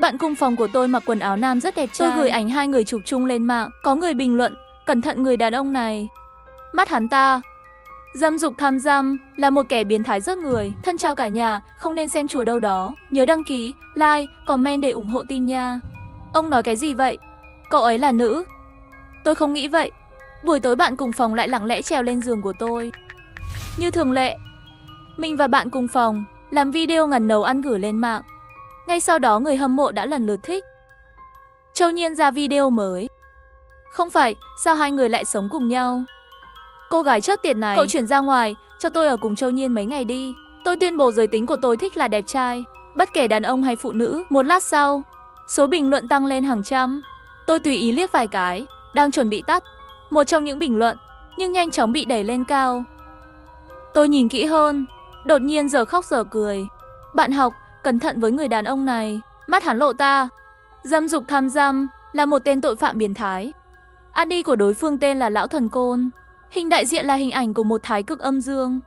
Bạn cùng phòng của tôi mặc quần áo nam rất đẹp trai. Tôi gửi ảnh hai người chụp chung lên mạng. Có người bình luận, cẩn thận người đàn ông này. Mắt hắn ta dâm dục tham dâm, là một kẻ biến thái giết người. Thân chào cả nhà, không nên xem chùa đâu đó. Nhớ đăng ký, like, comment để ủng hộ team nha. Ông nói cái gì vậy? Cậu ấy là nữ. Tôi không nghĩ vậy. Buổi tối bạn cùng phòng lại lặng lẽ trèo lên giường của tôi. Như thường lệ, mình và bạn cùng phòng làm video ngắn nấu ăn gửi lên mạng. Ngay sau đó người hâm mộ đã lần lượt thích. Châu Nhiên ra video mới. Không phải, sao hai người lại sống cùng nhau? Cô gái chết tiệt này, cậu chuyển ra ngoài, cho tôi ở cùng Châu Nhiên mấy ngày đi. Tôi tuyên bố giới tính của tôi thích là đẹp trai, bất kể đàn ông hay phụ nữ. Một lát sau, số bình luận tăng lên hàng trăm. Tôi tùy ý liếc vài cái, đang chuẩn bị tắt một trong những bình luận, nhưng nhanh chóng bị đẩy lên cao. Tôi nhìn kỹ hơn, đột nhiên giờ khóc giờ cười. Bạn học, cẩn thận với người đàn ông này, mắt hắn lộ ta. Dâm dục tham dâm, là một tên tội phạm biến thái. ID của đối phương tên là Lão Thần Côn. Hình đại diện là hình ảnh của một thái cực âm dương.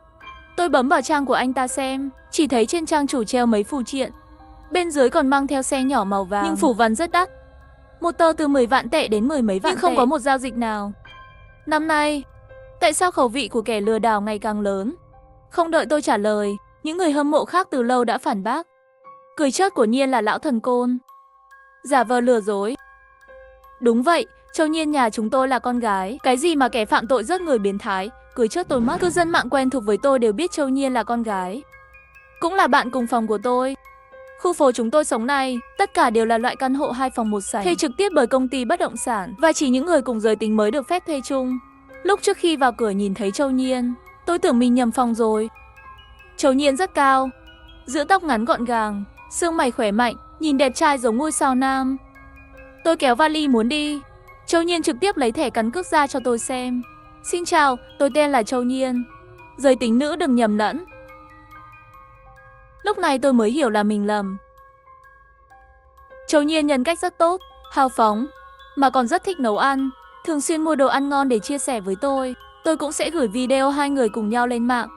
Tôi bấm vào trang của anh ta xem, chỉ thấy trên trang chủ treo mấy phù triện. Bên dưới còn mang theo xe nhỏ màu vàng, nhưng phù văn rất đắt. Một tờ từ 10 vạn tệ đến 10 mấy vạn nhưng không có một giao dịch nào. Năm nay, tại sao khẩu vị của kẻ lừa đảo ngày càng lớn? Không đợi tôi trả lời, những người hâm mộ khác từ lâu đã phản bác. Cười chớt của Nhiên là Lão Thần Côn. Giả vờ lừa dối. Đúng vậy, Châu Nhiên nhà chúng tôi là con gái. Cái gì mà kẻ phạm tội giết người biến thái, cười chớt tôi mất. Cư dân mạng quen thuộc với tôi đều biết Châu Nhiên là con gái. Cũng là bạn cùng phòng của tôi. Khu phố chúng tôi sống này, tất cả đều là loại căn hộ 2 phòng 1 sảnh, thuê trực tiếp bởi công ty bất động sản và chỉ những người cùng giới tính mới được phép thuê chung. Lúc trước khi vào cửa nhìn thấy Châu Nhiên, tôi tưởng mình nhầm phòng rồi. Châu Nhiên rất cao, giữ tóc ngắn gọn gàng, xương mày khỏe mạnh, nhìn đẹp trai giống ngôi sao nam. Tôi kéo vali muốn đi. Châu Nhiên trực tiếp lấy thẻ căn cước ra cho tôi xem. Xin chào, tôi tên là Châu Nhiên. Giới tính nữ đừng nhầm lẫn. Lúc này tôi mới hiểu là mình lầm. Châu Nhiên nhân cách rất tốt, hào phóng, mà còn rất thích nấu ăn, thường xuyên mua đồ ăn ngon để chia sẻ với tôi. Tôi cũng sẽ gửi video hai người cùng nhau lên mạng.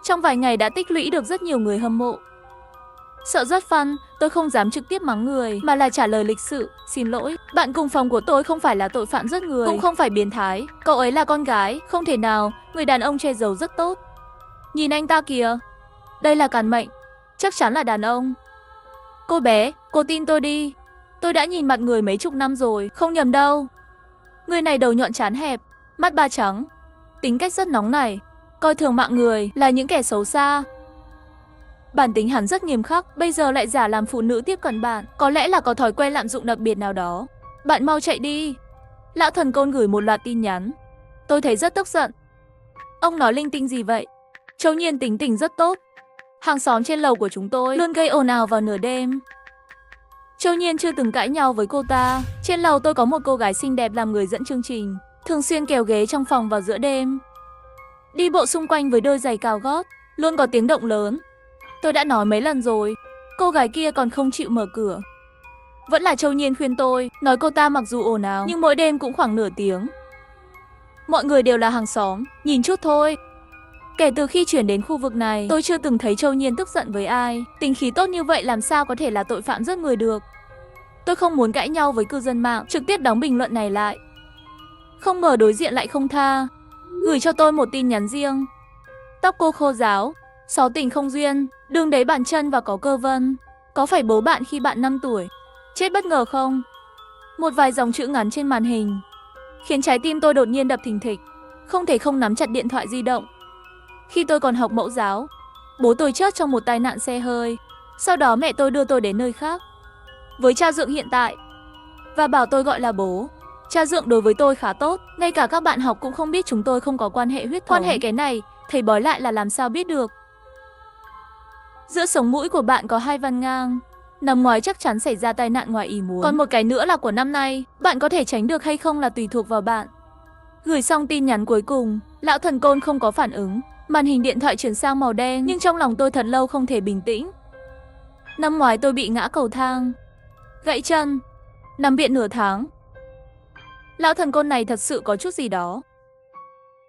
Trong vài ngày đã tích lũy được rất nhiều người hâm mộ. Sợ rất fun, tôi không dám trực tiếp mắng người, mà là trả lời lịch sự. Xin lỗi, bạn cùng phòng của tôi không phải là tội phạm giết người, cũng không phải biến thái. Cậu ấy là con gái, không thể nào. Người đàn ông che giấu rất tốt. Nhìn anh ta kìa, đây là càn mệnh, chắc chắn là đàn ông. Cô bé, cô tin tôi đi. Tôi đã nhìn mặt người mấy chục năm rồi, không nhầm đâu. Người này đầu nhọn trán hẹp, mắt ba trắng, tính cách rất nóng nảy, coi thường mạng người, là những kẻ xấu xa. Bản tính hắn rất nghiêm khắc, bây giờ lại giả làm phụ nữ tiếp cận bạn, có lẽ là có thói quen lạm dụng đặc biệt nào đó. Bạn mau chạy đi. Lão Thần Côn gửi một loạt tin nhắn. Tôi thấy rất tức giận. Ông nói linh tinh gì vậy? Châu Nhiên tính tình rất tốt. Hàng xóm trên lầu của chúng tôi luôn gây ồn ào vào nửa đêm. Châu Nhiên chưa từng cãi nhau với cô ta. Trên lầu tôi có một cô gái xinh đẹp làm người dẫn chương trình, thường xuyên kéo ghế trong phòng vào giữa đêm, đi bộ xung quanh với đôi giày cao gót, luôn có tiếng động lớn. Tôi đã nói mấy lần rồi, cô gái kia còn không chịu mở cửa. Vẫn là Châu Nhiên khuyên tôi, nói cô ta mặc dù ồn ào nhưng mỗi đêm cũng khoảng nửa tiếng. Mọi người đều là hàng xóm, nhìn chút thôi. Kể từ khi chuyển đến khu vực này, tôi chưa từng thấy Châu Nhiên tức giận với ai. Tính khí tốt như vậy làm sao có thể là tội phạm giết người được. Tôi không muốn cãi nhau với cư dân mạng, trực tiếp đóng bình luận này lại. Không ngờ đối diện lại không tha, gửi cho tôi một tin nhắn riêng. Tóc cô khô ráo, xó tình không duyên, đường đấy bàn chân và có cơ vân. Có phải bố bạn khi bạn 5 tuổi? Chết bất ngờ không? Một vài dòng chữ ngắn trên màn hình khiến trái tim tôi đột nhiên đập thình thịch, không thể không nắm chặt điện thoại di động. Khi tôi còn học mẫu giáo, bố tôi chết trong một tai nạn xe hơi. Sau đó mẹ tôi đưa tôi đến nơi khác với cha dượng hiện tại và bảo tôi gọi là bố. Cha dượng đối với tôi khá tốt, ngay cả các bạn học cũng không biết chúng tôi không có quan hệ huyết thống. Quan hệ cái này, thầy bói lại là làm sao biết được. Giữa sống mũi của bạn có 2 vân ngang, năm ngoái chắc chắn xảy ra tai nạn ngoài ý muốn. Còn một cái nữa là của năm nay, bạn có thể tránh được hay không là tùy thuộc vào bạn. Gửi xong tin nhắn cuối cùng, Lão Thần Côn không có phản ứng. Màn hình điện thoại chuyển sang màu đen, nhưng trong lòng tôi thật lâu không thể bình tĩnh. Năm ngoái tôi bị ngã cầu thang, gãy chân, nằm viện nửa tháng. Lão Thần Côn này thật sự có chút gì đó.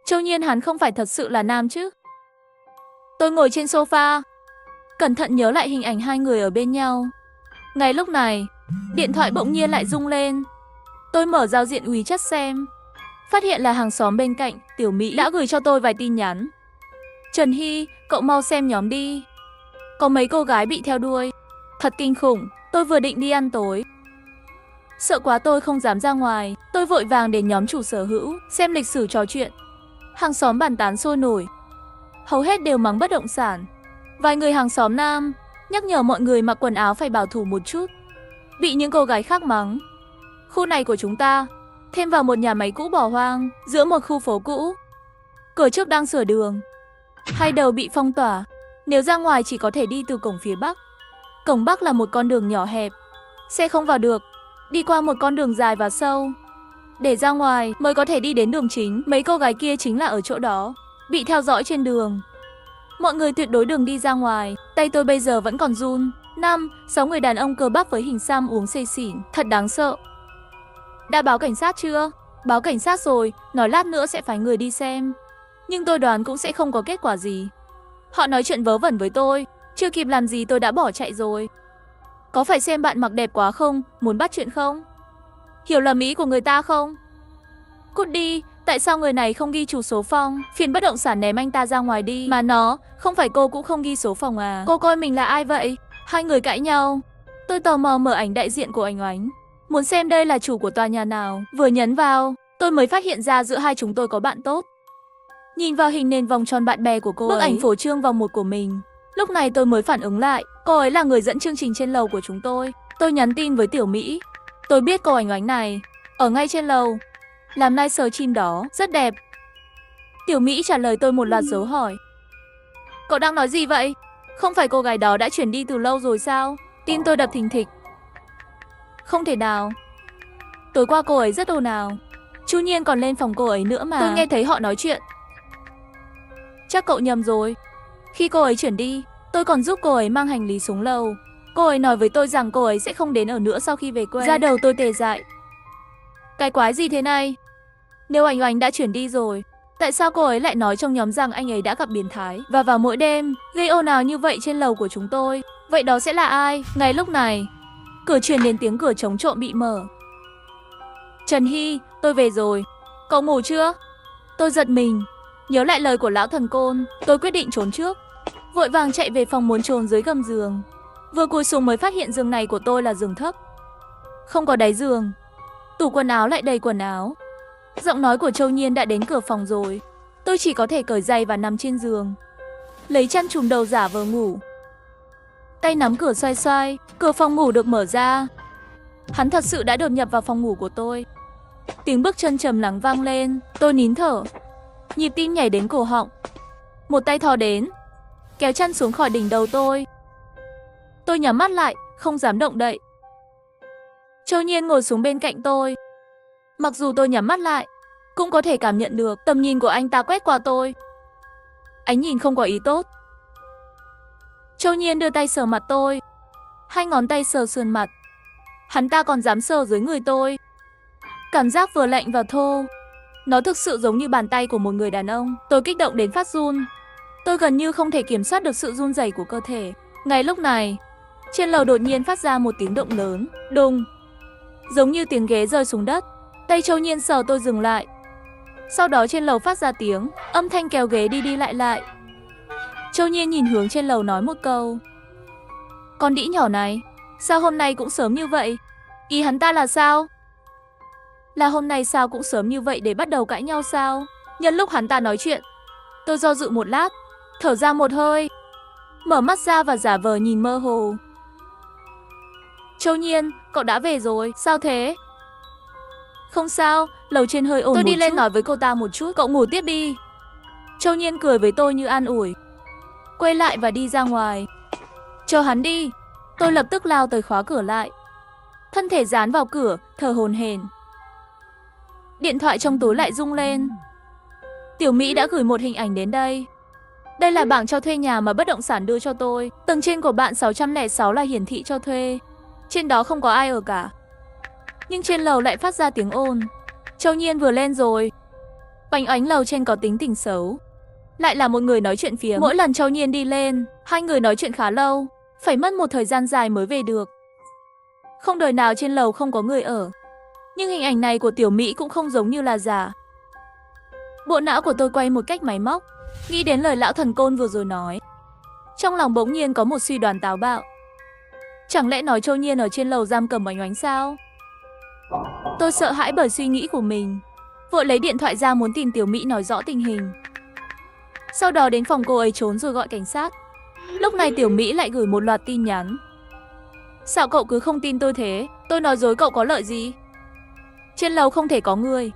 Châu Nhiên hắn không phải thật sự là nam chứ? Tôi ngồi trên sofa, cẩn thận nhớ lại hình ảnh hai người ở bên nhau. Ngay lúc này, điện thoại bỗng nhiên lại rung lên. Tôi mở giao diện WeChat xem, phát hiện là hàng xóm bên cạnh, Tiểu Mỹ đã gửi cho tôi vài tin nhắn. Trần Hy, cậu mau xem nhóm đi. Có mấy cô gái bị theo đuôi. Thật kinh khủng, tôi vừa định đi ăn tối. Sợ quá tôi không dám ra ngoài, tôi vội vàng đến nhóm chủ sở hữu, xem lịch sử trò chuyện. Hàng xóm bàn tán sôi nổi. Hầu hết đều mắng bất động sản. Vài người hàng xóm nam nhắc nhở mọi người mặc quần áo phải bảo thủ một chút. Bị những cô gái khác mắng. Khu này của chúng ta thêm vào một nhà máy cũ bỏ hoang giữa một khu phố cũ. Cửa trước đang sửa đường, hai đầu bị phong tỏa. Nếu ra ngoài chỉ có thể đi từ cổng phía Bắc. Cổng Bắc là một con đường nhỏ hẹp, xe không vào được, đi qua một con đường dài và sâu. Để ra ngoài mới có thể đi đến đường chính. Mấy cô gái kia chính là ở chỗ đó, bị theo dõi trên đường. Mọi người tuyệt đối đừng đi ra ngoài. Tay tôi bây giờ vẫn còn run. 5-6 người đàn ông cơ bắp với hình xăm uống say xỉn, thật đáng sợ. Đã báo cảnh sát chưa? Báo cảnh sát rồi, nói lát nữa sẽ phái người đi xem. Nhưng tôi đoán cũng sẽ không có kết quả gì. Họ nói chuyện vớ vẩn với tôi, chưa kịp làm gì tôi đã bỏ chạy rồi. Có phải xem bạn mặc đẹp quá không? Muốn bắt chuyện không? Hiểu lầm ý của người ta không? Cút đi, tại sao người này không ghi chủ số phòng? Phiền bất động sản ném anh ta ra ngoài đi. Mà nó, không phải cô cũng không ghi số phòng à? Cô coi mình là ai vậy? Hai người cãi nhau. Tôi tò mò mở ảnh đại diện của anh Oánh, muốn xem đây là chủ của tòa nhà nào. Vừa nhấn vào, tôi mới phát hiện ra giữa hai chúng tôi có bạn tốt. Nhìn vào hình nền vòng tròn bạn bè của cô bức ảnh phổ trương vòng một của mình. Lúc này tôi mới phản ứng lại, cô ấy là người dẫn chương trình trên lầu của chúng tôi. Tôi nhắn tin với Tiểu Mỹ. Tôi biết cô ảnh Oánh này ở ngay trên lầu, làm nice chim đó, rất đẹp. Tiểu Mỹ trả lời tôi một loạt dấu hỏi. Cậu đang nói gì vậy? Không phải cô gái đó đã chuyển đi từ lâu rồi sao? Tim tôi đập thình thịch. Không thể nào. Tối qua cô ấy rất ồn ào. Chu Nhiên còn lên phòng cô ấy nữa mà. Tôi nghe thấy họ nói chuyện. Chắc cậu nhầm rồi. Khi cô ấy chuyển đi, tôi còn giúp cô ấy mang hành lý xuống lầu. Cô ấy nói với tôi rằng cô ấy sẽ không đến ở nữa sau khi về quê. Da đầu tôi tê dại. Cái quái gì thế này? Nếu anh Oánh đã chuyển đi rồi, tại sao cô ấy lại nói trong nhóm rằng anh ấy đã gặp biến thái và vào mỗi đêm gây ồn ào như vậy trên lầu của chúng tôi? Vậy đó sẽ là ai? Ngay lúc này, cửa truyền đến tiếng cửa chống trộm bị mở. Trần Hy, tôi về rồi. Cậu ngủ chưa? Tôi giật mình, nhớ lại lời của lão thần côn. Tôi quyết định trốn trước, vội vàng chạy về phòng muốn trốn dưới gầm giường. Vừa cúi xuống mới phát hiện giường này của tôi là giường thấp, không có đáy giường. Tủ quần áo lại đầy quần áo. Giọng nói của Châu Nhiên đã đến cửa phòng rồi. Tôi chỉ có thể cởi giày và nằm trên giường, lấy chăn trùm đầu giả vờ ngủ. Tay nắm cửa xoay xoay, cửa phòng ngủ được mở ra. Hắn thật sự đã đột nhập vào phòng ngủ của tôi. Tiếng bước chân trầm lắng vang lên. Tôi nín thở, nhịp tim nhảy đến cổ họng. Một tay thò đến, kéo chăn xuống khỏi đỉnh đầu tôi. Tôi nhắm mắt lại, không dám động đậy. Châu Nhiên ngồi xuống bên cạnh tôi. Mặc dù tôi nhắm mắt lại, cũng có thể cảm nhận được tầm nhìn của anh ta quét qua tôi. Ánh nhìn không có ý tốt. Châu Nhiên đưa tay sờ mặt tôi, hai ngón tay sờ sườn mặt. Hắn ta còn dám sờ dưới người tôi. Cảm giác vừa lạnh và thô. Nó thực sự giống như bàn tay của một người đàn ông. Tôi kích động đến phát run. Tôi gần như không thể kiểm soát được sự run rẩy của cơ thể. Ngay lúc này, trên lầu đột nhiên phát ra một tiếng động lớn. Đùng, giống như tiếng ghế rơi xuống đất. Tay Châu Nhiên sờ tôi dừng lại. Sau đó trên lầu phát ra tiếng âm thanh kéo ghế đi đi lại lại. Châu Nhiên nhìn hướng trên lầu nói một câu. Con đĩ nhỏ này, sao hôm nay cũng sớm như vậy? Ý hắn ta là sao? Là hôm nay sao cũng sớm như vậy để bắt đầu cãi nhau sao? Nhân lúc hắn ta nói chuyện, tôi do dự một lát, thở ra một hơi, mở mắt ra và giả vờ nhìn mơ hồ. Châu Nhiên, cậu đã về rồi, sao thế? Không sao, lầu trên hơi ồn. Tôi đi lên nói với cô ta một chút, cậu ngủ tiếp đi. Châu Nhiên cười với tôi như an ủi, quay lại và đi ra ngoài. Chờ hắn đi. Tôi lập tức lao tới khóa cửa lại, thân thể dán vào cửa, thở hổn hển. Điện thoại trong túi lại rung lên. Tiểu Mỹ đã gửi một hình ảnh đến đây. Đây là bảng cho thuê nhà mà bất động sản đưa cho tôi. Tầng trên của bạn 606 là hiển thị cho thuê. Trên đó không có ai ở cả. Nhưng trên lầu lại phát ra tiếng ồn. Châu Nhiên vừa lên rồi. Oánh Oánh lầu trên có tính tình xấu, lại là một người nói chuyện phiếm. Mỗi lần Châu Nhiên đi lên, hai người nói chuyện khá lâu, phải mất một thời gian dài mới về được. Không đời nào trên lầu không có người ở. Nhưng hình ảnh này của Tiểu Mỹ cũng không giống như là giả. Bộ não của tôi quay một cách máy móc, nghĩ đến lời lão thần côn vừa rồi nói. Trong lòng bỗng nhiên có một suy đoán táo bạo. Chẳng lẽ nói Châu Nhiên ở trên lầu giam cầm Oánh Oánh sao? Tôi sợ hãi bởi suy nghĩ của mình, vội lấy điện thoại ra muốn tìm Tiểu Mỹ nói rõ tình hình. Sau đó đến phòng cô ấy trốn rồi gọi cảnh sát. Lúc này Tiểu Mỹ lại gửi một loạt tin nhắn. Sao cậu cứ không tin tôi thế? Tôi nói dối cậu có lợi gì? Trên lầu không thể có người.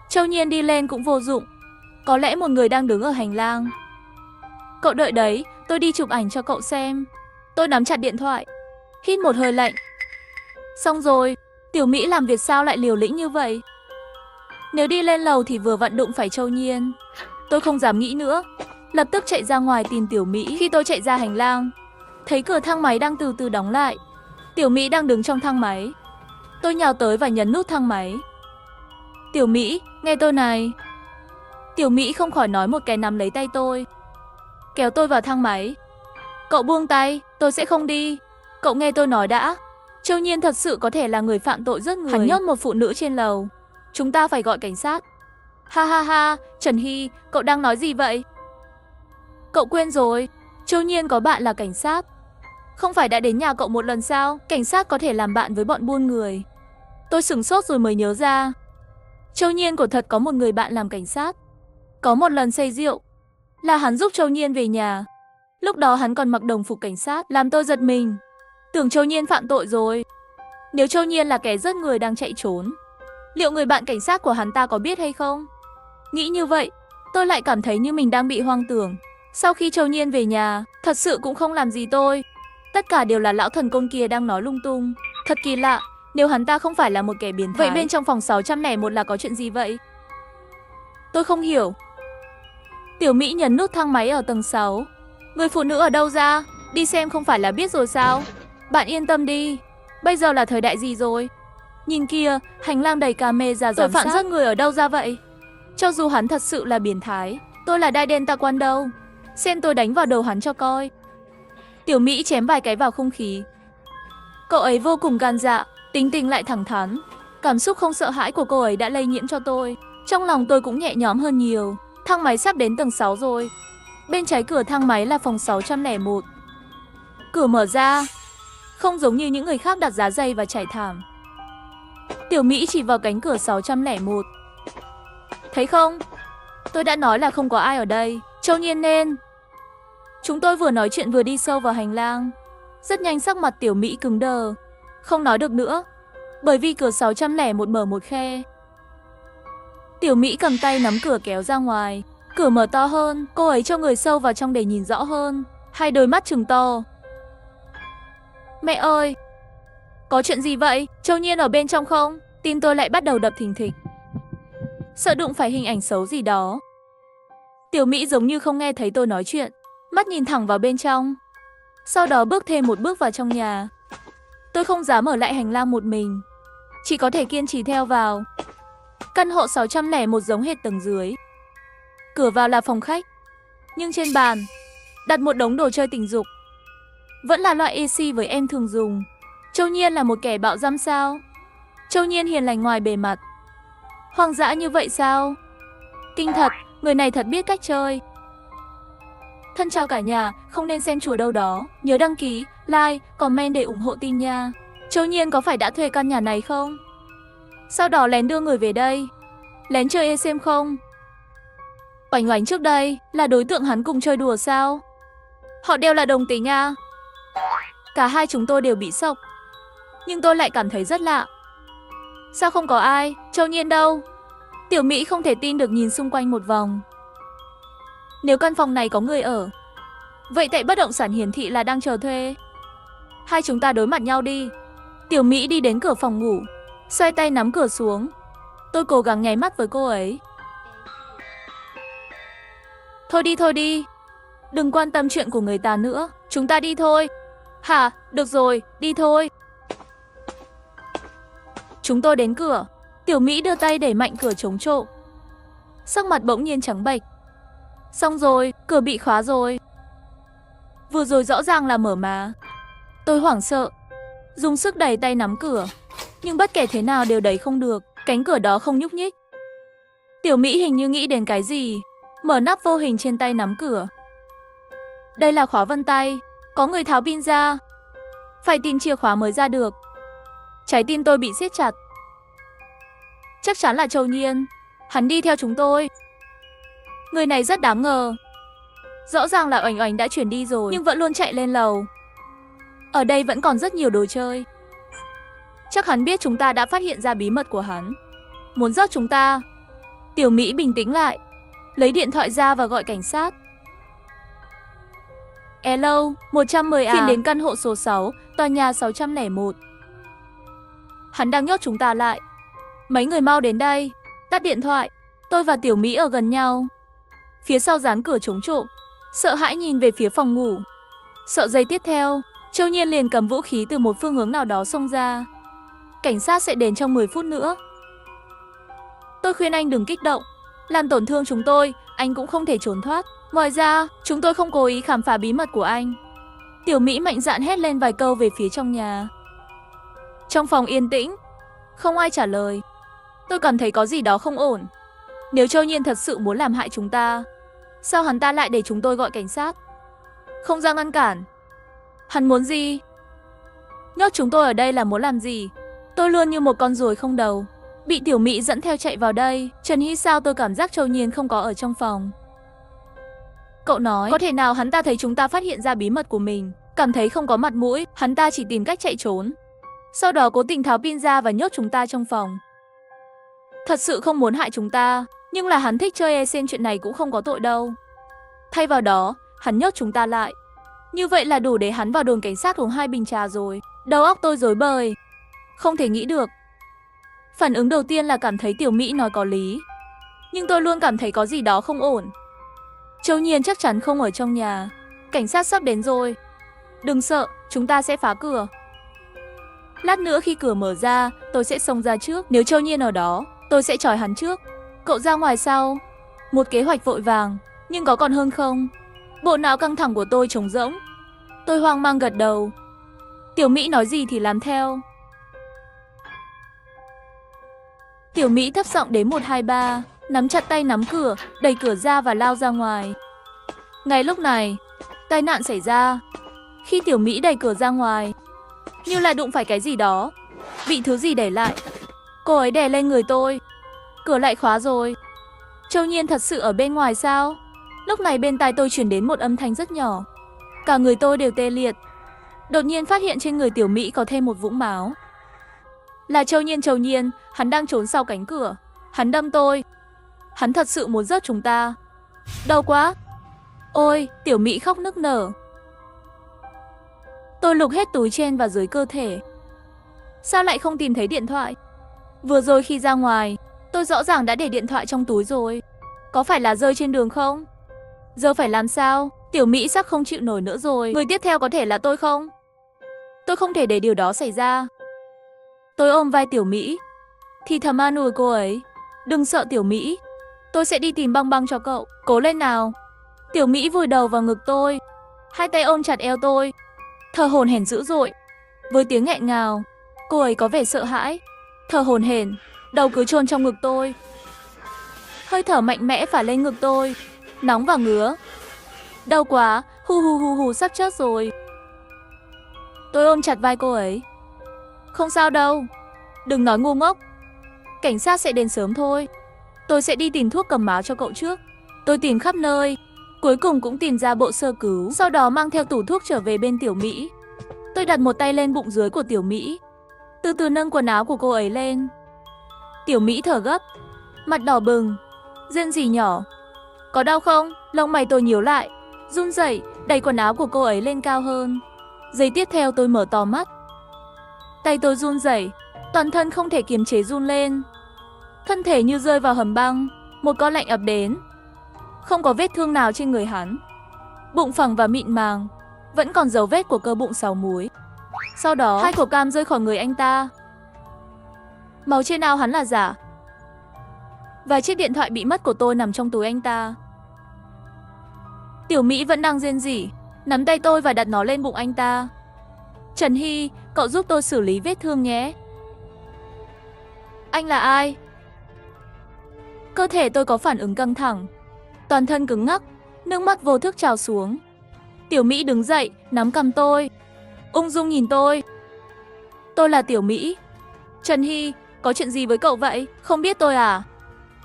Châu Nhiên đi lên cũng vô dụng. Có lẽ một người đang đứng ở hành lang. Cậu đợi đấy, tôi đi chụp ảnh cho cậu xem. Tôi nắm chặt điện thoại, hít một hơi lạnh. Xong rồi, Tiểu Mỹ làm việc sao lại liều lĩnh như vậy? Nếu đi lên lầu thì vừa vặn đụng phải Châu Nhiên. Tôi không dám nghĩ nữa, lập tức chạy ra ngoài tìm Tiểu Mỹ. Khi tôi chạy ra hành lang, thấy cửa thang máy đang từ từ đóng lại. Tiểu Mỹ đang đứng trong thang máy. Tôi nhào tới và nhấn nút thang máy. Tiểu Mỹ, nghe tôi này. Tiểu Mỹ không khỏi nói một cái nắm lấy tay tôi, kéo tôi vào thang máy. Cậu buông tay, tôi sẽ không đi. Cậu nghe tôi nói đã. Châu Nhiên thật sự có thể là người phạm tội giết người. Hắn nhốt một phụ nữ trên lầu. Chúng ta phải gọi cảnh sát. Ha ha ha, Trần Hy, cậu đang nói gì vậy? Cậu quên rồi, Châu Nhiên có bạn là cảnh sát. Không phải đã đến nhà cậu một lần sao? Cảnh sát có thể làm bạn với bọn buôn người. Tôi sửng sốt rồi mới nhớ ra. Châu Nhiên của thật có một người bạn làm cảnh sát. Có một lần say rượu, là hắn giúp Châu Nhiên về nhà. Lúc đó hắn còn mặc đồng phục cảnh sát, làm tôi giật mình. Tưởng Châu Nhiên phạm tội rồi. Nếu Châu Nhiên là kẻ giết người đang chạy trốn, liệu người bạn cảnh sát của hắn ta có biết hay không? Nghĩ như vậy, tôi lại cảm thấy như mình đang bị hoang tưởng. Sau khi Châu Nhiên về nhà, thật sự cũng không làm gì tôi. Tất cả đều là lão thần côn kia đang nói lung tung. Thật kỳ lạ, nếu hắn ta không phải là một kẻ biến thái. Vậy bên trong phòng 601 là có chuyện gì vậy? Tôi không hiểu. Tiểu Mỹ nhấn nút thang máy ở tầng 6. Người phụ nữ ở đâu ra? Đi xem không phải là biết rồi sao? Bạn yên tâm đi. Bây giờ là thời đại gì rồi? Nhìn kia, hành lang đầy camera giám sát. Tội phạm giết người ở đâu ra vậy? Cho dù hắn thật sự là biến thái, tôi là Đại Đen Ta Quan đâu. Xem tôi đánh vào đầu hắn cho coi. Tiểu Mỹ chém vài cái vào không khí. Cậu ấy vô cùng gan dạ, tính tình lại thẳng thắn. Cảm xúc không sợ hãi của cô ấy đã lây nhiễm cho tôi. Trong lòng tôi cũng nhẹ nhõm hơn nhiều. Thang máy sắp đến tầng 6 rồi. Bên trái cửa thang máy là phòng 601. Cửa mở ra, không giống như những người khác đặt giá dày và trải thảm. Tiểu Mỹ chỉ vào cánh cửa 601. Thấy không? Tôi đã nói là không có ai ở đây. Châu Nhiên nên. Chúng tôi vừa nói chuyện vừa đi sâu vào hành lang. Rất nhanh sắc mặt Tiểu Mỹ cứng đờ, không nói được nữa, bởi vì cửa 601 mở một khe. Tiểu Mỹ cầm tay nắm cửa kéo ra ngoài. Cửa mở to hơn, cô ấy cho người sâu vào trong để nhìn rõ hơn. Hai đôi mắt trừng to. Mẹ ơi! Có chuyện gì vậy? Châu Nhiên ở bên trong không? Tim tôi lại bắt đầu đập thình thịch. Sợ đụng phải hình ảnh xấu gì đó. Tiểu Mỹ giống như không nghe thấy tôi nói chuyện, mắt nhìn thẳng vào bên trong. Sau đó bước thêm một bước vào trong nhà. Tôi không dám ở lại hành lang một mình, chỉ có thể kiên trì theo vào. Căn hộ 601 giống hệt tầng dưới. Cửa vào là phòng khách, nhưng trên bàn đặt một đống đồ chơi tình dục. Vẫn là loại AC với em thường dùng. Châu Nhiên là một kẻ bạo dâm sao? Châu Nhiên hiền lành ngoài bề mặt, hoang dã như vậy sao? Kinh thật, người này thật biết cách chơi. Thân chào cả nhà, không nên xem chùa đâu đó. Nhớ đăng ký, like, comment để ủng hộ tin nha. Châu Nhiên có phải đã thuê căn nhà này không? Sau đó lén đưa người về đây, lén chơi ESM không? Oánh Oánh trước đây là đối tượng hắn cùng chơi đùa sao? Họ đều là đồng tính à? Cả hai chúng tôi đều bị sốc, nhưng tôi lại cảm thấy rất lạ. Sao không có ai? Châu Nhiên đâu? Tiểu Mỹ không thể tin được nhìn xung quanh một vòng. Nếu căn phòng này có người ở, vậy tại bất động sản hiển thị là đang chờ thuê. Hai chúng ta đối mặt nhau đi. Tiểu Mỹ đi đến cửa phòng ngủ, xoay tay nắm cửa xuống. Tôi cố gắng nháy mắt với cô ấy. Thôi đi, đừng quan tâm chuyện của người ta nữa. Chúng ta đi thôi. Hả? Được rồi, đi thôi. Chúng tôi đến cửa. Tiểu Mỹ đưa tay đẩy mạnh cửa chống trộm. Sắc mặt bỗng nhiên trắng bệch. Xong rồi, cửa bị khóa rồi. Vừa rồi rõ ràng là mở mà. Tôi hoảng sợ, dùng sức đẩy tay nắm cửa. Nhưng bất kể thế nào đều đẩy không được, cánh cửa đó không nhúc nhích. Tiểu Mỹ hình như nghĩ đến cái gì, mở nắp vô hình trên tay nắm cửa. Đây là khóa vân tay, có người tháo pin ra. Phải tìm chìa khóa mới ra được. Trái tim tôi bị siết chặt. Chắc chắn là Châu Nhiên, hắn đi theo chúng tôi. Người này rất đáng ngờ. Rõ ràng là Oành Oành đã chuyển đi rồi, nhưng vẫn luôn chạy lên lầu. Ở đây vẫn còn rất nhiều đồ chơi. Chắc hắn biết chúng ta đã phát hiện ra bí mật của hắn, muốn rớt chúng ta. Tiểu Mỹ bình tĩnh lại, lấy điện thoại ra và gọi cảnh sát. Hello, 110 Phiên đến căn hộ số 6, tòa nhà 601. Hắn đang nhốt chúng ta lại. Mấy người mau đến đây. Tắt điện thoại. Tôi và Tiểu Mỹ ở gần nhau. Phía sau dán cửa chống trộm. Sợ hãi nhìn về phía phòng ngủ. Sợ giây tiếp theo, Châu Nhiên liền cầm vũ khí từ một phương hướng nào đó xông ra. Cảnh sát sẽ đến trong 10 phút nữa. Tôi khuyên anh đừng kích động. Làm tổn thương chúng tôi, anh cũng không thể trốn thoát. Ngoài ra, chúng tôi không cố ý khám phá bí mật của anh. Tiểu Mỹ mạnh dạn hét lên vài câu về phía trong nhà. Trong phòng yên tĩnh, không ai trả lời. Tôi cảm thấy có gì đó không ổn. Nếu Châu Nhiên thật sự muốn làm hại chúng ta, sao hắn ta lại để chúng tôi gọi cảnh sát? Không ra ngăn cản. Hắn muốn gì? Nhốt chúng tôi ở đây là muốn làm gì? Tôi luôn như một con ruồi không đầu, bị Tiểu Mỹ dẫn theo chạy vào đây. Trần Hy, sao tôi cảm giác Châu Nhiên không có ở trong phòng? Cậu nói, có thể nào hắn ta thấy chúng ta phát hiện ra bí mật của mình, cảm thấy không có mặt mũi, hắn ta chỉ tìm cách chạy trốn, sau đó cố tình tháo pin ra và nhốt chúng ta trong phòng. Thật sự không muốn hại chúng ta, nhưng là hắn thích chơi e-sen, chuyện này cũng không có tội đâu. Thay vào đó, hắn nhốt chúng ta lại. Như vậy là đủ để hắn vào đồn cảnh sát uống 2 bình trà rồi. Đầu óc tôi rối bời, không thể nghĩ được. Phản ứng đầu tiên là cảm thấy Tiểu Mỹ nói có lý, nhưng tôi luôn cảm thấy có gì đó không ổn. Châu Nhiên chắc chắn không ở trong nhà. Cảnh sát sắp đến rồi. Đừng sợ, chúng ta sẽ phá cửa. Lát nữa khi cửa mở ra, tôi sẽ xông ra trước. Nếu Châu Nhiên ở đó, tôi sẽ trói hắn trước. Cậu ra ngoài sau. Một kế hoạch vội vàng, nhưng có còn hơn không? Bộ não căng thẳng của tôi trống rỗng. Tôi hoang mang gật đầu. Tiểu Mỹ nói gì thì làm theo. Tiểu Mỹ thấp giọng đếm 1, 2, 3, nắm chặt tay nắm cửa, đẩy cửa ra và lao ra ngoài. Ngay lúc này, tai nạn xảy ra. Khi Tiểu Mỹ đẩy cửa ra ngoài, như là đụng phải cái gì đó, bị thứ gì đẩy lại. Cô ấy đè lên người tôi. Cửa lại khóa rồi. Châu Nhiên thật sự ở bên ngoài sao? Lúc này bên tai tôi truyền đến một âm thanh rất nhỏ. Cả người tôi đều tê liệt. Đột nhiên phát hiện trên người Tiểu Mỹ có thêm một vũng máu. Là Châu Nhiên, hắn đang trốn sau cánh cửa. Hắn đâm tôi. Hắn thật sự muốn rớt chúng ta. Đau quá. Ôi, Tiểu Mỹ khóc nức nở. Tôi lục hết túi trên và dưới cơ thể. Sao lại không tìm thấy điện thoại? Vừa rồi khi ra ngoài, tôi rõ ràng đã để điện thoại trong túi rồi. Có phải là rơi trên đường không? Giờ phải làm sao? Tiểu Mỹ sắp không chịu nổi nữa rồi. Người tiếp theo có thể là tôi không? Tôi không thể để điều đó xảy ra. Tôi ôm vai Tiểu Mỹ, thì thầm an ủi cô ấy. Đừng sợ Tiểu Mỹ, tôi sẽ đi tìm băng băng cho cậu. Cố lên nào. Tiểu Mỹ vùi đầu vào ngực tôi, hai tay ôm chặt eo tôi, thở hổn hển dữ dội. Với tiếng nghẹn ngào, cô ấy có vẻ sợ hãi, thở hổn hển, đầu cứ chôn trong ngực tôi. Hơi thở mạnh mẽ phả lên ngực tôi, nóng và ngứa. Đau quá, hù sắp chết rồi. Tôi ôm chặt vai cô ấy. Không sao đâu, đừng nói ngu ngốc. Cảnh sát sẽ đến sớm thôi. Tôi sẽ đi tìm thuốc cầm máu cho cậu trước. Tôi tìm khắp nơi, cuối cùng cũng tìm ra bộ sơ cứu. Sau đó mang theo tủ thuốc trở về bên Tiểu Mỹ. Tôi đặt một tay lên bụng dưới của Tiểu Mỹ, từ từ nâng quần áo của cô ấy lên. Tiểu Mỹ thở gấp, mặt đỏ bừng, rên rỉ nhỏ. Có đau không? Lông mày tôi nhíu lại, run rẩy đẩy quần áo của cô ấy lên cao hơn. Giây tiếp theo tôi mở to mắt. Tay tôi run rẩy, toàn thân không thể kiềm chế run lên. Thân thể như rơi vào hầm băng, một cơn lạnh ập đến. Không có vết thương nào trên người hắn. Bụng phẳng và mịn màng, vẫn còn dấu vết của cơ bụng 6 múi. Sau đó, 2 cổ cam rơi khỏi người anh ta. Máu trên áo hắn là giả. Và chiếc điện thoại bị mất của tôi nằm trong túi anh ta. Tiểu Mỹ vẫn đang rên rỉ, nắm tay tôi và đặt nó lên bụng anh ta. Trần Hy, cậu giúp tôi xử lý vết thương nhé. Anh là ai? Cơ thể tôi có phản ứng căng thẳng, toàn thân cứng ngắc, nước mắt vô thức trào xuống. Tiểu Mỹ đứng dậy, nắm cằm tôi, ung dung nhìn tôi. Tôi là Tiểu Mỹ. Trần Hy, có chuyện gì với cậu vậy? Không biết tôi à?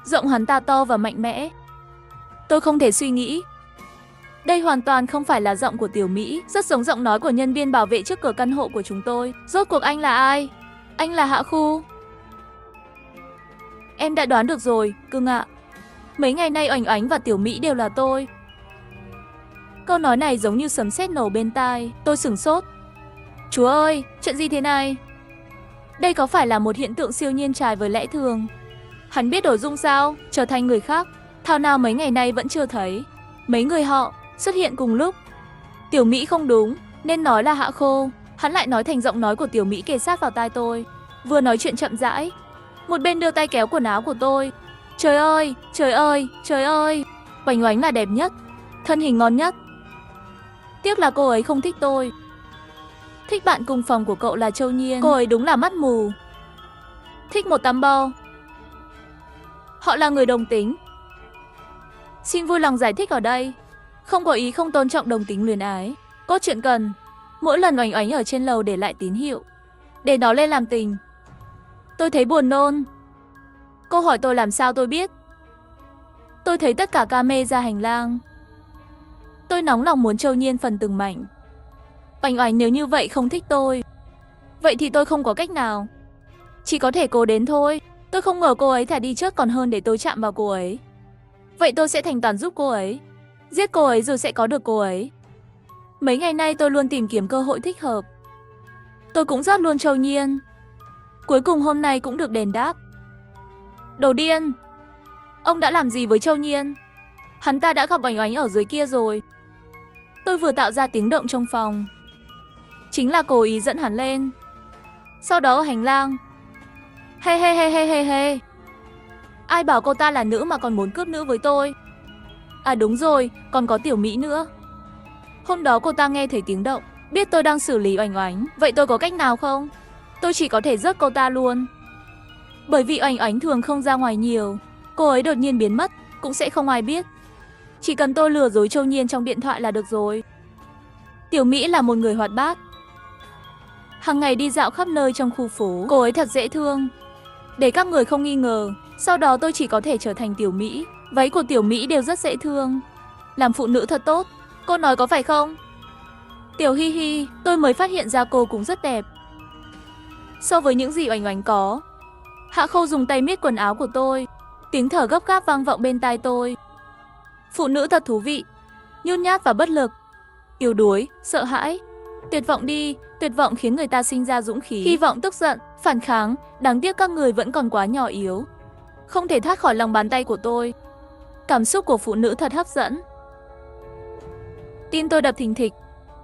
Giọng hắn ta to và mạnh mẽ. Tôi không thể suy nghĩ. Đây hoàn toàn không phải là giọng của Tiểu Mỹ, rất giống giọng nói của nhân viên bảo vệ trước cửa căn hộ của chúng tôi. Rốt cuộc anh là ai? Anh là Hạ Khu. Em đã đoán được rồi, cưng ạ. Mấy ngày nay Oánh Oánh và Tiểu Mỹ đều là tôi. Câu nói này giống như sấm sét nổ bên tai, tôi sửng sốt. Chúa ơi, chuyện gì thế này? Đây có phải là một hiện tượng siêu nhiên trái với lẽ thường? Hắn biết đổi dung sao, trở thành người khác. Thảo nào mấy ngày nay vẫn chưa thấy mấy người họ xuất hiện cùng lúc. Tiểu Mỹ không đúng, nên nói là Hạ Khô. Hắn lại nói thành giọng nói của Tiểu Mỹ kề sát vào tai tôi. Vừa nói chuyện chậm rãi, một bên đưa tay kéo quần áo của tôi. Trời ơi, trời ơi, trời ơi. Oánh Oánh là đẹp nhất, thân hình ngon nhất. Tiếc là cô ấy không thích tôi. Thích bạn cùng phòng của cậu là Châu Nhiên. Cô ấy đúng là mắt mù. Thích một tắm bo. Họ là người đồng tính. Xin vui lòng giải thích ở đây. Không có ý không tôn trọng đồng tính luyến ái. Cốt truyện cần mỗi lần Oánh Oánh ở trên lầu để lại tín hiệu để nó lên làm tình. Tôi thấy buồn nôn. Cô hỏi tôi làm sao tôi biết. Tôi thấy tất cả camera hành lang. Tôi nóng lòng muốn Châu Nhiên phần từng mảnh. Oánh Oánh nếu như vậy không thích tôi, vậy thì tôi không có cách nào, chỉ có thể cố đến thôi. Tôi không ngờ cô ấy thà đi trước còn hơn để tôi chạm vào cô ấy. Vậy tôi sẽ thành toàn giúp cô ấy, giết cô ấy rồi sẽ có được cô ấy. Mấy ngày nay tôi luôn tìm kiếm cơ hội thích hợp. Tôi cũng rót luôn Châu Nhiên. Cuối cùng hôm nay cũng được đền đáp. Đồ điên! Ông đã làm gì với Châu Nhiên? Hắn ta đã gặp Oánh Oánh ở dưới kia rồi. Tôi vừa tạo ra tiếng động trong phòng, chính là cố ý dẫn hắn lên. Sau đó ở hành lang, he he he he he he. Ai bảo cô ta là nữ mà còn muốn cướp nữ với tôi? À đúng rồi, còn có Tiểu Mỹ nữa. Hôm đó cô ta nghe thấy tiếng động, biết tôi đang xử lý Oánh Oánh. Vậy tôi có cách nào không? Tôi chỉ có thể rớt cô ta luôn. Bởi vì Oánh Oánh thường không ra ngoài nhiều, cô ấy đột nhiên biến mất cũng sẽ không ai biết. Chỉ cần tôi lừa dối Châu Nhiên trong điện thoại là được rồi. Tiểu Mỹ là một người hoạt bát, hàng ngày đi dạo khắp nơi trong khu phố. Cô ấy thật dễ thương, để các người không nghi ngờ. Sau đó tôi chỉ có thể trở thành Tiểu Mỹ. Váy của Tiểu Mỹ đều rất dễ thương, làm phụ nữ thật tốt. Cô nói có phải không? Tiểu Hi Hi, tôi mới phát hiện ra cô cũng rất đẹp so với những gì Oánh Oánh có. Hạ Khâu dùng tay miết quần áo của tôi, tiếng thở gấp gáp vang vọng bên tai tôi. Phụ nữ thật thú vị, nhút nhát và bất lực, yếu đuối, sợ hãi, tuyệt vọng đi. Tuyệt vọng khiến người ta sinh ra dũng khí, hy vọng, tức giận, phản kháng. Đáng tiếc các người vẫn còn quá nhỏ yếu, không thể thoát khỏi lòng bàn tay của tôi. Cảm xúc của phụ nữ thật hấp dẫn. Tim tôi đập thình thịch,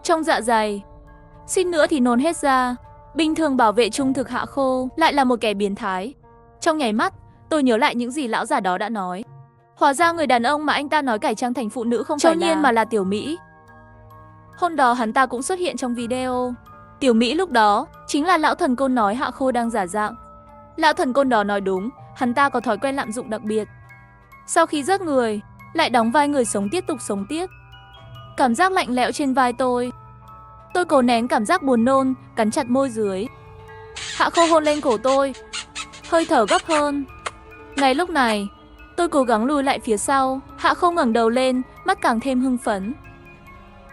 trong dạ dày, suýt nữa thì nôn hết ra. Bình thường bảo vệ trung thực Hạ Khô lại là một kẻ biến thái. Trong nháy mắt, tôi nhớ lại những gì lão già đó đã nói. Hóa ra người đàn ông mà anh ta nói cải trang thành phụ nữ không phải Châu Nhiên mà là Tiểu Mỹ. Hôm đó hắn ta cũng xuất hiện trong video. Tiểu Mỹ lúc đó chính là lão thần côn nói Hạ Khô đang giả dạng. Lão thần côn đó nói đúng, hắn ta có thói quen lạm dụng đặc biệt. Sau khi giết người, lại đóng vai người sống tiếp tục sống tiếp. Cảm giác lạnh lẽo trên vai tôi. Tôi cố nén cảm giác buồn nôn, cắn chặt môi dưới. Hạ Khô hôn lên cổ tôi, hơi thở gấp hơn. Ngay lúc này, tôi cố gắng lùi lại phía sau. Hạ Khô ngẩng đầu lên, mắt càng thêm hưng phấn.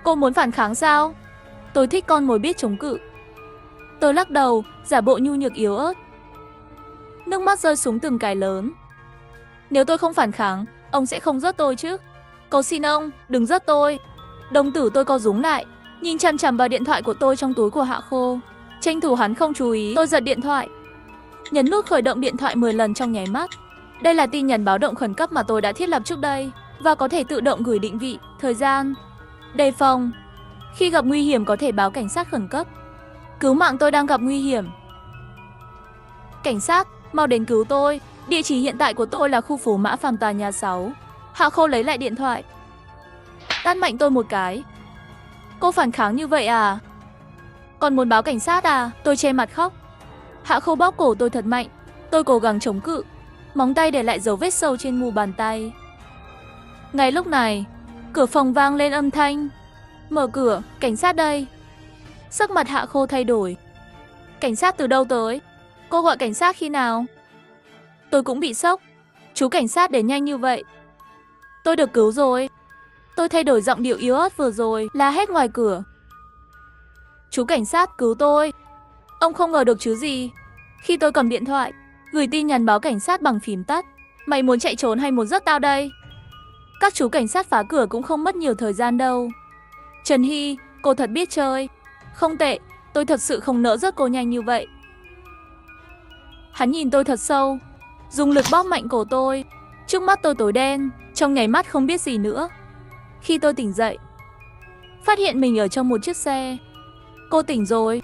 Cô muốn phản kháng sao? Tôi thích con mồi biết chống cự. Tôi lắc đầu, giả bộ nhu nhược yếu ớt. Nước mắt rơi xuống từng cái lớn. Nếu tôi không phản kháng, ông sẽ không giết tôi chứ? Cầu xin ông, đừng giết tôi. Đồng tử tôi co rúm lại, nhìn chằm chằm vào điện thoại của tôi trong túi của Hạ Khô. Tranh thủ hắn không chú ý, tôi giật điện thoại, nhấn nút khởi động điện thoại 10 lần trong nháy mắt. Đây là tin nhắn báo động khẩn cấp mà tôi đã thiết lập trước đây và có thể tự động gửi định vị, thời gian. Đề phòng, khi gặp nguy hiểm có thể báo cảnh sát khẩn cấp. Cứu mạng, tôi đang gặp nguy hiểm. Cảnh sát, mau đến cứu tôi. Địa chỉ hiện tại của tôi là khu phố Mã Phàm tòa nhà 6. Hạ Khô lấy lại điện thoại, tát mạnh tôi một cái. Cô phản kháng như vậy à? Còn muốn báo cảnh sát à? Tôi che mặt khóc. Hạ Khâu bóp cổ tôi thật mạnh. Tôi cố gắng chống cự. Móng tay để lại dấu vết sâu trên mu bàn tay. Ngay lúc này, cửa phòng vang lên âm thanh. Mở cửa, cảnh sát đây. Sắc mặt Hạ Khâu thay đổi. Cảnh sát từ đâu tới? Cô gọi cảnh sát khi nào? Tôi cũng bị sốc. Chú cảnh sát đến nhanh như vậy. Tôi được cứu rồi. Tôi thay đổi giọng điệu yếu ớt vừa rồi, la hét ngoài cửa. Chú cảnh sát cứu tôi. Ông không ngờ được chứ gì. Khi tôi cầm điện thoại, gửi tin nhắn báo cảnh sát bằng phím tắt. Mày muốn chạy trốn hay muốn rớt tao đây? Các chú cảnh sát phá cửa cũng không mất nhiều thời gian đâu. Trần Hy, cô thật biết chơi. Không tệ, tôi thật sự không nỡ rớt cô nhanh như vậy. Hắn nhìn tôi thật sâu, dùng lực bóp mạnh cổ tôi. Trước mắt tôi tối đen, trong nháy mắt không biết gì nữa. Khi tôi tỉnh dậy, phát hiện mình ở trong một chiếc xe. Cô tỉnh rồi.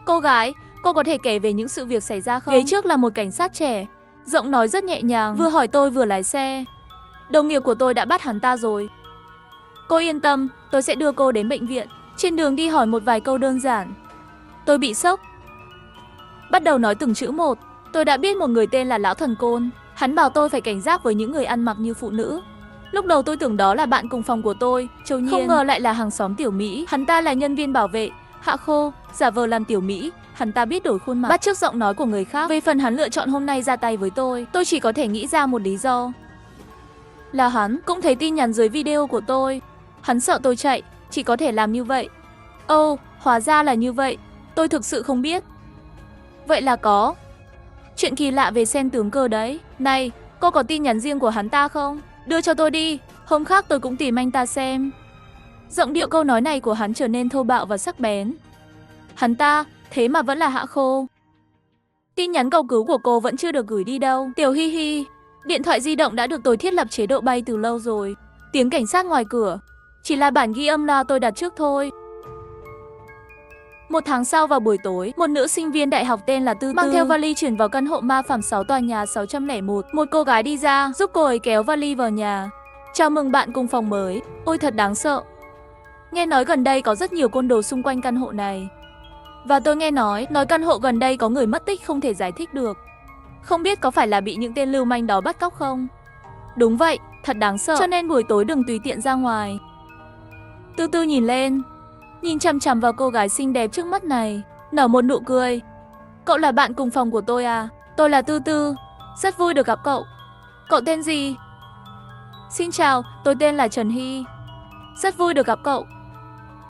Cô gái, cô có thể kể về những sự việc xảy ra không? Ghế trước là một cảnh sát trẻ, giọng nói rất nhẹ nhàng, vừa hỏi tôi vừa lái xe. Đồng nghiệp của tôi đã bắt hắn ta rồi. Cô yên tâm, tôi sẽ đưa cô đến bệnh viện. Trên đường đi hỏi một vài câu đơn giản. Tôi bị sốc. Bắt đầu nói từng chữ một. Tôi đã biết một người tên là Lão Thần Côn. Hắn bảo tôi phải cảnh giác với những người ăn mặc như phụ nữ. Lúc đầu tôi tưởng đó là bạn cùng phòng của tôi, Châu Nhiên. Không ngờ lại là hàng xóm Tiểu Mỹ. Hắn ta là nhân viên bảo vệ. Hạ Khâu giả vờ làm Tiểu Mỹ. Hắn ta biết đổi khuôn mặt, bắt chước giọng nói của người khác. Về phần hắn lựa chọn hôm nay ra tay với tôi chỉ có thể nghĩ ra một lý do. Là hắn cũng thấy tin nhắn dưới video của tôi. Hắn sợ tôi chạy, chỉ có thể làm như vậy. Ồ, hóa ra là như vậy. Tôi thực sự không biết. Vậy là có chuyện kỳ lạ về Sen tướng cơ đấy. Này, cô có tin nhắn riêng của hắn ta không? Đưa cho tôi đi. Hôm khác tôi cũng tìm anh ta xem. Giọng điệu câu nói này của hắn trở nên thô bạo và sắc bén. Hắn ta, thế mà vẫn là Hạ Khâu. Tin nhắn cầu cứu của cô vẫn chưa được gửi đi đâu. Tiểu Hi Hi, điện thoại di động đã được tôi thiết lập chế độ bay từ lâu rồi. Tiếng cảnh sát ngoài cửa chỉ là bản ghi âm loa tôi đặt trước thôi. Một tháng sau vào buổi tối, một nữ sinh viên đại học tên là Tư Tư mang theo vali chuyển vào căn hộ ma phàm 6 tòa nhà 601. Một cô gái đi ra, giúp cô ấy kéo vali vào nhà. Chào mừng bạn cùng phòng mới. Ôi thật đáng sợ. Nghe nói gần đây có rất nhiều côn đồ xung quanh căn hộ này. Và tôi nghe nói căn hộ gần đây có người mất tích không thể giải thích được. Không biết có phải là bị những tên lưu manh đó bắt cóc không? Đúng vậy, thật đáng sợ. Cho nên buổi tối đừng tùy tiện ra ngoài. Tư Tư nhìn lên, nhìn chằm chằm vào cô gái xinh đẹp trước mắt này, nở một nụ cười. Cậu là bạn cùng phòng của tôi à? Tôi là Tư Tư, rất vui được gặp cậu. Cậu tên gì? Xin chào, tôi tên là Trần Hy. Rất vui được gặp cậu.